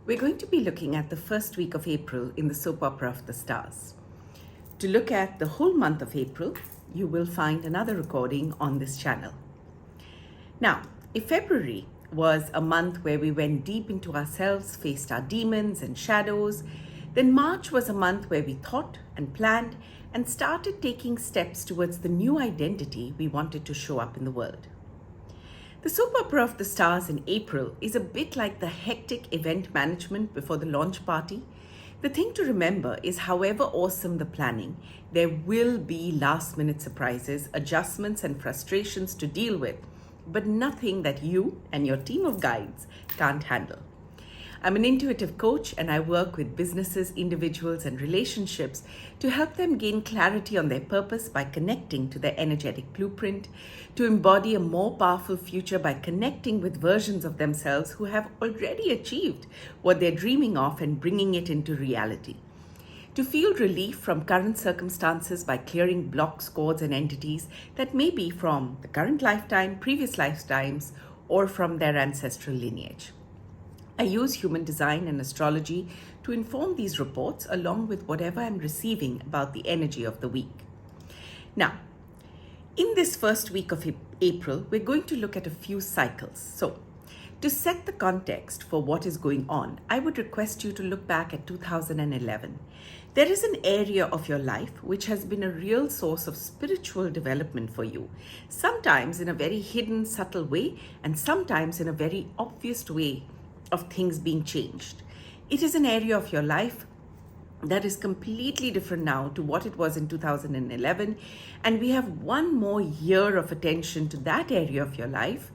We're going to be looking at the first week of April in the soap opera of the stars. To look at the whole month of April, you will find another recording on this channel. Now, if February was a month where we went deep into ourselves, faced our demons and shadows, then March was a month where we thought and planned and started taking steps towards the new identity we wanted to show up in the world. The soap opera of the stars in April is a bit like the hectic event management before the launch party. The thing to remember is, however awesome the planning, there will be last-minute surprises, adjustments and frustrations to deal with, but nothing that you and your team of guides can't handle. I'm an intuitive coach and I work with businesses, individuals and relationships to help them gain clarity on their purpose by connecting to their energetic blueprint, to embody a more powerful future by connecting with versions of themselves who have already achieved what they're dreaming of and bringing it into reality, to feel relief from current circumstances by clearing blocks, cords and entities that may be from the current lifetime, previous lifetimes, or from their ancestral lineage. I use human design and astrology to inform these reports along with whatever I'm receiving about the energy of the week. Now, in this first week of April, we're going to look at a few cycles. So, to set the context for what is going on, I would request you to look back at 2011. There is an area of your life which has been a real source of spiritual development for you, sometimes in a very hidden, subtle way, and sometimes in a very obvious way of things being changed. It is an area of your life that is completely different now to what it was in 2011, and we have one more year of attention to that area of your life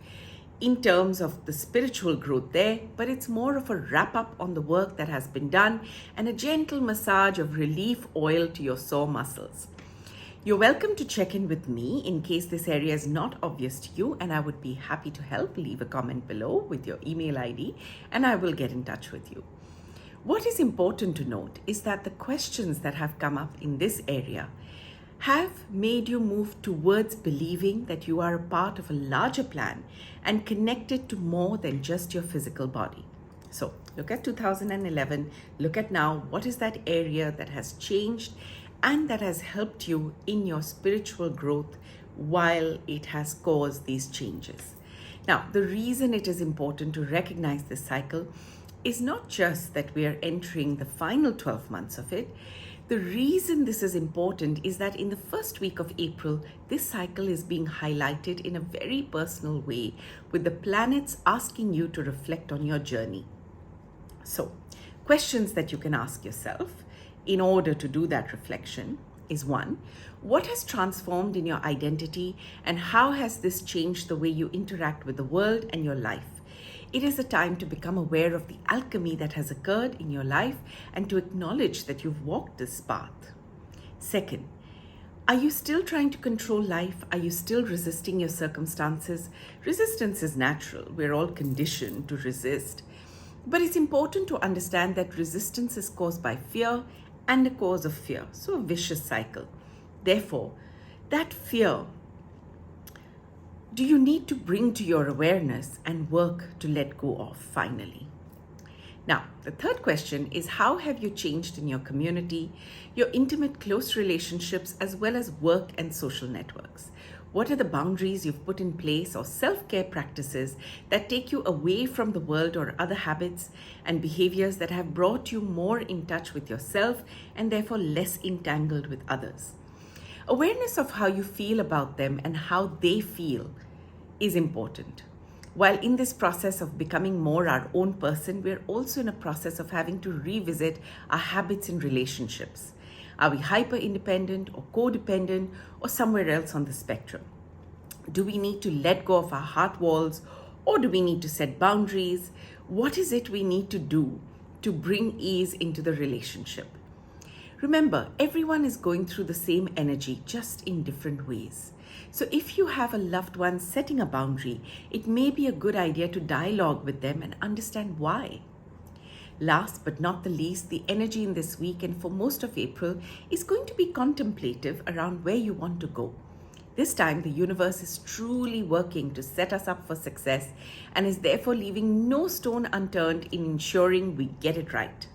in terms of the spiritual growth there, but it's more of a wrap up on the work that has been done and a gentle massage of relief oil to your sore muscles. You're welcome to check in with me in case this area is not obvious to you, and I would be happy to help. Leave a comment below with your email ID and I will get in touch with you. What is important to note is that the questions that have come up in this area have made you move towards believing that you are a part of a larger plan and connected to more than just your physical body. So look at 2011, look at now, what is that area that has changed and that has helped you in your spiritual growth while it has caused these changes. Now, the reason it is important to recognize this cycle is not just that we are entering the final 12 months of it. The reason this is important is that in the first week of April, this cycle is being highlighted in a very personal way, with the planets asking you to reflect on your journey. So, questions that you can ask yourself in order to do that reflection is: 1, what has transformed in your identity and how has this changed the way you interact with the world and your life? It is a time to become aware of the alchemy that has occurred in your life and to acknowledge that you've walked this path. 2, are you still trying to control life? Are you still resisting your circumstances? Resistance is natural. We're all conditioned to resist. But it's important to understand that resistance is caused by fear and a cause of fear, so a vicious cycle. Therefore, that fear, do you need to bring to your awareness and work to let go of finally? Now, the third question is: how have you changed in your community, your intimate, close relationships, as well as work and social networks? What are the boundaries you've put in place or self-care practices that take you away from the world or other habits and behaviors that have brought you more in touch with yourself and therefore less entangled with others? Awareness of how you feel about them and how they feel is important. While in this process of becoming more our own person, we're also in a process of having to revisit our habits in relationships. Are we hyper-independent or codependent or somewhere else on the spectrum? Do we need to let go of our heart walls or do we need to set boundaries? What is it we need to do to bring ease into the relationship? Remember, everyone is going through the same energy, just in different ways. So if you have a loved one setting a boundary, it may be a good idea to dialogue with them and understand why. Last but not the least, the energy in this week and for most of April is going to be contemplative around where you want to go. This time, the universe is truly working to set us up for success and is therefore leaving no stone unturned in ensuring we get it right.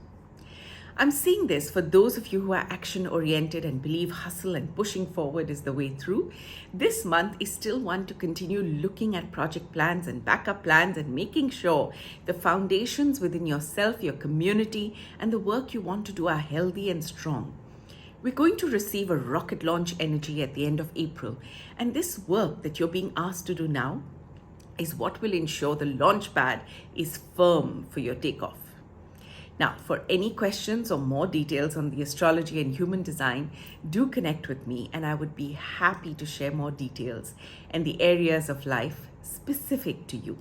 I'm seeing this for those of you who are action oriented and believe hustle and pushing forward is the way through. This month is still one to continue looking at project plans and backup plans and making sure the foundations within yourself, your community, and the work you want to do are healthy and strong. We're going to receive a rocket launch energy at the end of April, and this work that you're being asked to do now is what will ensure the launch pad is firm for your takeoff. Now, for any questions or more details on the astrology and human design, do connect with me and I would be happy to share more details and the areas of life specific to you.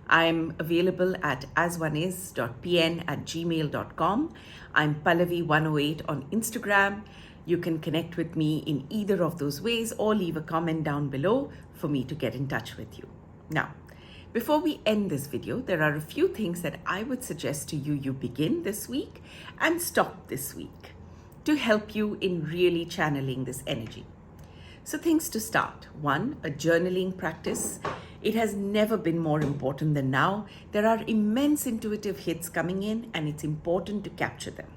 I'm available at asoneis.pn@gmail.com. I'm Pallavi108 on Instagram. You can connect with me in either of those ways or leave a comment down below for me to get in touch with you. Now, before we end this video, there are a few things that I would suggest to you begin this week and stop this week to help you in really channeling this energy. So things to start. 1, a journaling practice. It has never been more important than now. There are immense intuitive hits coming in and it's important to capture them.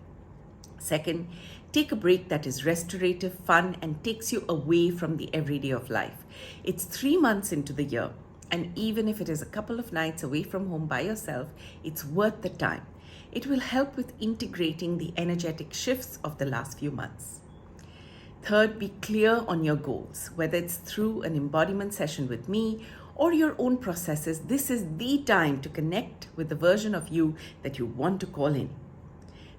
2nd, take a break that is restorative, fun, and takes you away from the everyday of life. It's 3 months into the year. And even if it is a couple of nights away from home by yourself, it's worth the time. It will help with integrating the energetic shifts of the last few months. 3rd, be clear on your goals. Whether it's through an embodiment session with me or your own processes, this is the time to connect with the version of you that you want to call in.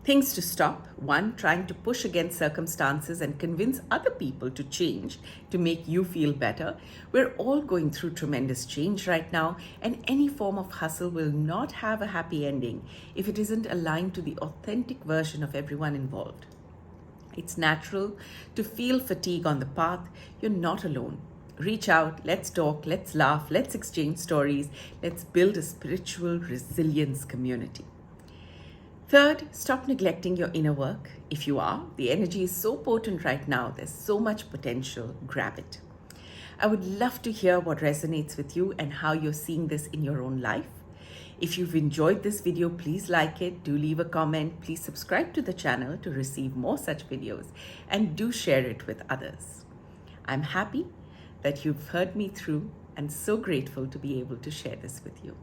Things to stop. 1, trying to push against circumstances and convince other people to change to make you feel better. We're all going through tremendous change right now, and any form of hustle will not have a happy ending if it isn't aligned to the authentic version of everyone involved. It's natural to feel fatigue on the path. You're not alone. Reach out, let's talk, let's laugh, let's exchange stories, let's build a spiritual resilience community. 3rd, stop neglecting your inner work. If you are, the energy is so potent right now, there's so much potential, grab it. I would love to hear what resonates with you and how you're seeing this in your own life. If you've enjoyed this video, please like it, do leave a comment, please subscribe to the channel to receive more such videos, and do share it with others. I'm happy that you've heard me through and so grateful to be able to share this with you.